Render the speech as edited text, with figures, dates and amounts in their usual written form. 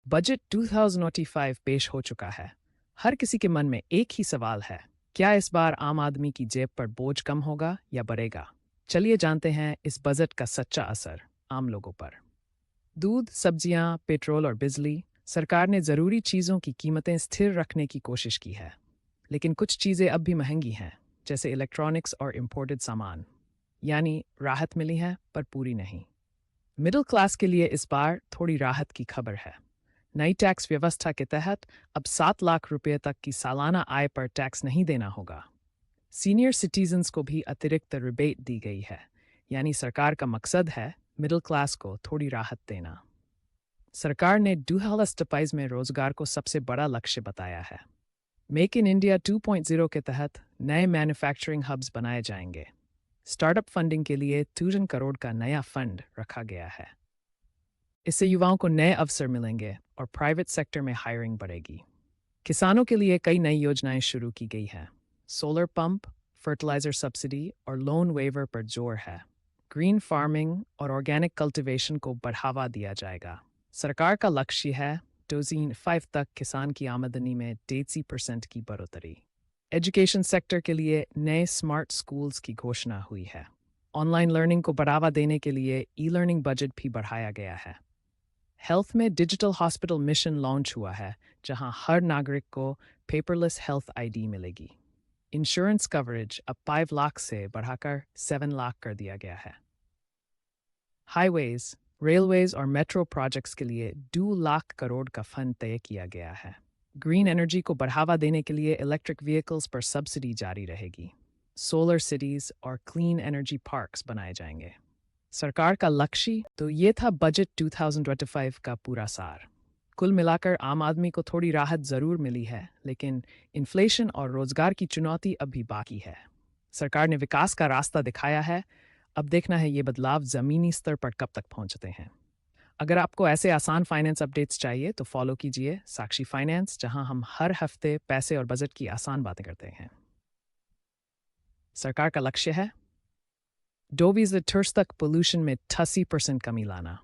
Budget 2025 पेश हो चुका है। हर किसी के मन में एक ही सवाल है, क्या इस बार आम आदमी की जेब पर बोझ कम होगा या बढ़ेगा? चलिए जानते हैं इस बजट का सच्चा असर आम लोगों पर। दूध, सब्जियां, पेट्रोल और बिजली, सरकार ने ज़रूरी चीज़ों की कीमतें स्थिर रखने की कोशिश की है। लेकिन कुछ चीज़ें अब भी महंगी हैं, जैसे इलेक्ट्रॉनिक्स और इम्पोर्टेड सामान। यानी राहत मिली है, पर पूरी नहीं। मिडिल क्लास के लिए इस बार थोड़ी राहत की खबर है। नई टैक्स व्यवस्था के तहत अब 7 लाख रुपए तक की सालाना आय पर टैक्स नहीं देना होगा। सीनियर सिटीजन्स को भी अतिरिक्त रिबेट दी गई है, यानी सरकार का मकसद है मिडिल क्लास को थोड़ी राहत देना। सरकार ने 2025 में रोजगार को सबसे बड़ा लक्ष्य बताया है। मेक इन इंडिया 2.0 के तहत नए मैन्युफैक्चरिंग हब्स बनाए जाएंगे। स्टार्टअप फंडिंग के लिए 1000 करोड़ का नया फंड रखा गया है। इससे युवाओं को नए अवसर मिलेंगे और प्राइवेट सेक्टर में हायरिंग बढ़ेगी। किसानों के लिए कई नई योजनाएं शुरू की गई हैं। सोलर पंप, फर्टिलाइजर सब्सिडी और लोन वेवर पर जोर है। ग्रीन फार्मिंग और ऑर्गेनिक कल्टीवेशन को बढ़ावा दिया जाएगा। सरकार का लक्ष्य है 2025 तक किसान की आमदनी में 83% की बढ़ोतरी। एजुकेशन सेक्टर के लिए नए स्मार्ट स्कूल्स की घोषणा हुई है। ऑनलाइन लर्निंग को बढ़ावा देने के लिए ई लर्निंग बजट भी बढ़ाया गया है। हेल्थ में डिजिटल हॉस्पिटल मिशन लॉन्च हुआ है, जहां हर नागरिक को पेपरलेस हेल्थ आईडी मिलेगी। इंश्योरेंस कवरेज अब 5 लाख से बढ़ाकर 7 लाख कर दिया गया है। हाईवेज, रेलवेज और मेट्रो प्रोजेक्ट्स के लिए 2 लाख करोड़ का फंड तय किया गया है। ग्रीन एनर्जी को बढ़ावा देने के लिए इलेक्ट्रिक व्हीकल्स पर सब्सिडी जारी रहेगी। सोलर सिटीज और क्लीन एनर्जी पार्क्स बनाए जाएंगे। सरकार का लक्ष्य तो ये था बजट 2025 का पूरा सार। कुल मिलाकर आम आदमी को थोड़ी राहत जरूर मिली है, लेकिन इन्फ्लेशन और रोजगार की चुनौती अभी बाकी है। सरकार ने विकास का रास्ता दिखाया है, अब देखना है ये बदलाव जमीनी स्तर पर कब तक पहुंचते हैं। अगर आपको ऐसे आसान फाइनेंस अपडेट्स चाहिए तो फॉलो कीजिए साक्षी फाइनेंस, जहां हम हर हफ्ते पैसे और बजट की आसान बातें करते हैं। सरकार का लक्ष्य है 2030 तक पोल्यूशन में 80% कमी लाना।